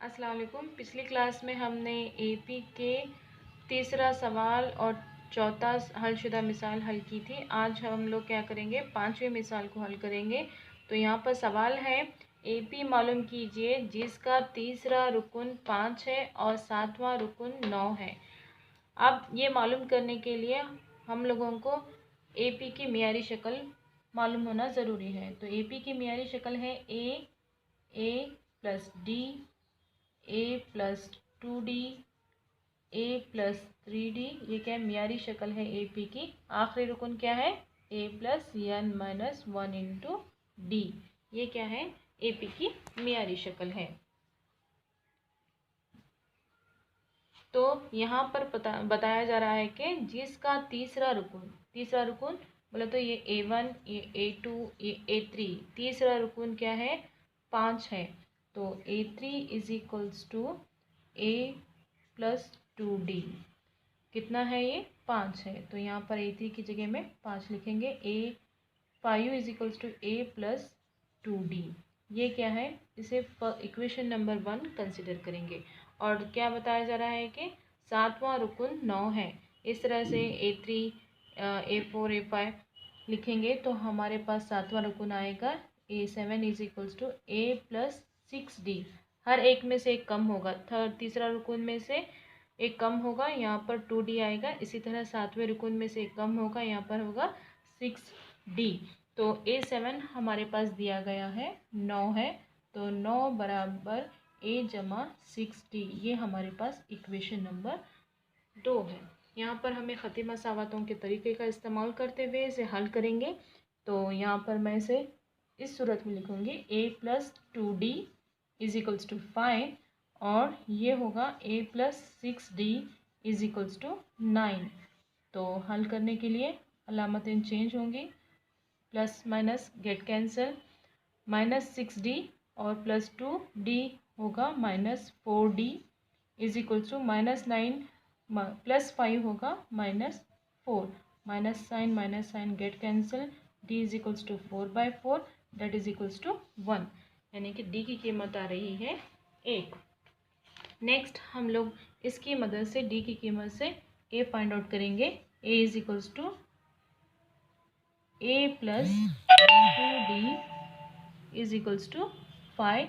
अस्सलाम वालेकुम। पिछली क्लास में हमने एपी के तीसरा सवाल और चौथा हलशुदा मिसाल हल की थी। आज हम लोग क्या करेंगे, पांचवें मिसाल को हल करेंगे। तो यहाँ पर सवाल है, एपी मालूम कीजिए जिसका तीसरा रुकन 5 है और सातवां रुकन 9 है। अब ये मालूम करने के लिए हम लोगों को एपी की मियारी शक्ल मालूम होना ज़रूरी है। तो एपी की मियारी शक्ल है A plus D, A plus 2d, A plus 3d। ये क्या है, मियारी शक्ल है एपी की। आखिरी रुकन क्या है, A plus n minus 1 into D. ये क्या है, एपी की मियारी शक्ल है। तो यहाँ पर बताया जा रहा है कि जिसका तीसरा रुकन बोले तो ये a1, ये a2, ये a3। तीसरा रुकन क्या है, 5 है। तो a3 is equals to a plus 2d। कितना है, ये 5 है। तो यहाँ पर a3 की जगह में 5 लिखेंगे। a5 is equals to a plus 2d। ये क्या है, इसे इक्वेशन नंबर 1 कंसिडर करेंगे। और क्या बताया जा रहा है कि सातवां रुकन 9 है। इस तरह से a3, a4, a5 लिखेंगे तो हमारे पास सातवां रुकन आएगा a7 is equals to a plus 6d। हर एक में से एक कम होगा, तीसरा रुकन में से एक कम होगा, यहाँ पर 2d आएगा। इसी तरह सातवें रुकन में से एक कम होगा, यहाँ पर होगा 6d। तो a7 हमारे पास दिया गया है 9 है। तो 9 बराबर a जमा 6d। ये हमारे पास इक्वेशन नंबर 2 है। यहाँ पर हमें ख़ती मसावतों के तरीके का इस्तेमाल करते हुए इसे हल करेंगे। तो यहाँ पर मैं इसे इस सूरत में लिखूँगी, a plus 2d is equals to 5 और ये होगा a plus 6d is equals to 9। तो हल करने के लिए अलामतें चेंज होंगी, plus minus get cancel, minus 6d और प्लस 2d होगा minus 4d is equals to minus 9 plus 5 होगा minus 4। Minus sign get cancel, d is equals to 4/4 that is equals to 1। यानी कि d की कीमत आ रही है 1। नेक्स्ट हम लोग इसकी मदद से d की कीमत से a फाइंड आउट करेंगे। a is equals to a plus 2d is equals to 5।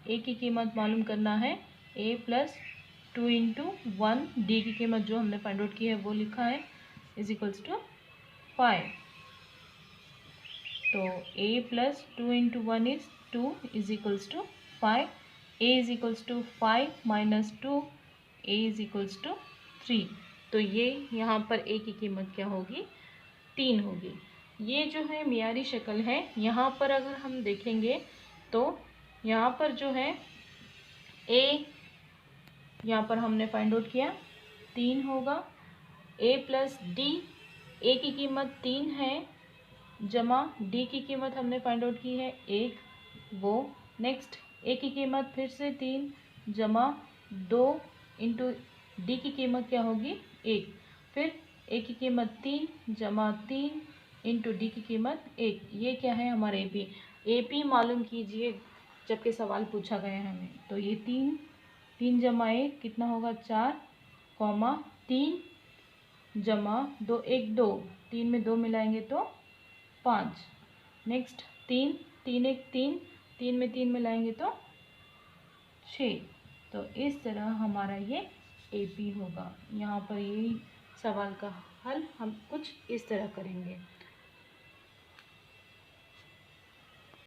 a की कीमत मालूम करना है, a प्लस 2 इंटू 1, डी की कीमत जो हमने फाइंड आउट की है वो लिखा है, इज इक्वल्स टू 5। तो a प्लस 2 into 1 is 2 is equals to 5। a is equals to 5 minus 2, a is equals to 3। तो ये यहाँ पर a की कीमत क्या होगी, 3 होगी। ये जो है मियारी शक्ल है। यहाँ पर अगर हम देखेंगे तो यहाँ पर जो है a, यहाँ पर हमने फाइंड आउट किया 3 होगा। a प्लस डी, a की कीमत 3 है, जमा d की कीमत हमने फाइंड आउट की है 1, वो। नेक्स्ट a की कीमत फिर से 3 जमा 2 इंटू d की कीमत क्या होगी 1। फिर a की कीमत 3 जमा 3 इंटू डी की कीमत 1। ये क्या है, हमारे एपी मालूम कीजिए जबकि सवाल पूछा गया है हमें। तो ये 3 जमा 1 कितना होगा 4, कॉमा 3 जमा 2 1 2, 3 में 2 मिलाएंगे तो 5। नेक्स्ट 3 3 1 3, 3 में 3 मिलाएंगे तो 6। तो इस तरह हमारा ये एपी होगा। यहाँ पर यही सवाल का हल हम कुछ इस तरह करेंगे।